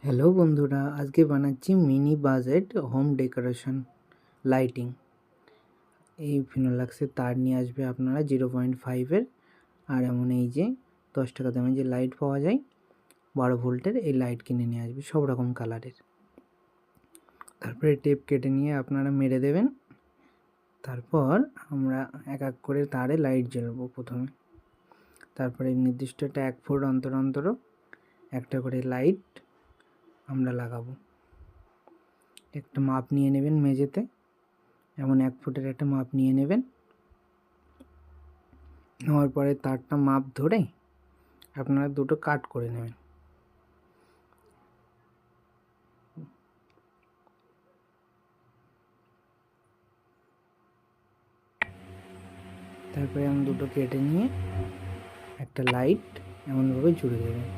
Hello বন্ধুরা, আজকে বানাচ্ছি mini budget home decoration lighting. এই ফিনোলাক্সের তার নিয়ে আসবে আপনারা 0.5-এর, আর এমন এই যে 10 টাকা দামের যে লাইট পাওয়া যায় 12 ভোল্টের, এই লাইট কিনে নিয়ে আসবে সব রকম কালারের। তারপরে টেপ কেটে নিয়ে আপনারা মেরে দেবেন। তারপর আমরা এক এক করে তারে লাইট জ্বালাবো প্রথমে। তারপরে নির্দিষ্ট একটা 1 ফুট অন্তর অন্তর একটা করে লাইট আমরা লাগাবো। একটা মাপ নিয়ে নেবেন মেঝেতে, এমন 1 ফুটের একটা মাপ নিয়ে নেবেন। নেওয়ার পরে তারটা মাপ ধরে আপনারা দুটো কাট করে নেবেন। তারপরে আমি দুটো কেটে নিয়ে একটা লাইট এমনভাবে জুড়ে দেবেন।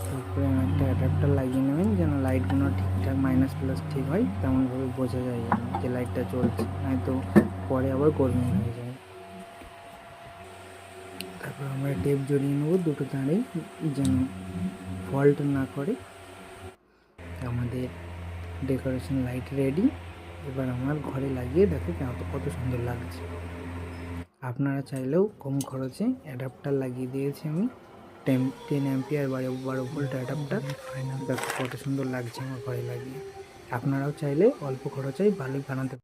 তারপরে একটা অ্যাডাপ্টার লাগিয়ে নেবেন যেন লাইটগুলো ঠিকঠাক মাইনাস প্লাস ঠিক হয়, তেমনভাবে বোঝা যায় যে লাইটটা চলছে, নয়তো পরে আবার গরমিল হয়ে যায়। তারপর আমরা টেপ জড়িয়ে নেব দুটো তারেই যেন ফল্ট না করে। আমাদের ডেকোরেশন লাইট রেডি। এবার আমার ঘরে লাগিয়ে দেখো কত সুন্দর লাগছে। আপনারা চাইলেও কম খরচে অ্যাডাপ্টার লাগিয়ে দিয়েছি আমি, 10 অ্যাম্পিয়ার 12 ভোল্ট অ্যাডাপ্টার। দেখো কত সুন্দর লাগছে আমার ঘরে লাগিয়ে। আপনারাও চাইলে অল্প খরচেই ভালোই বানাতে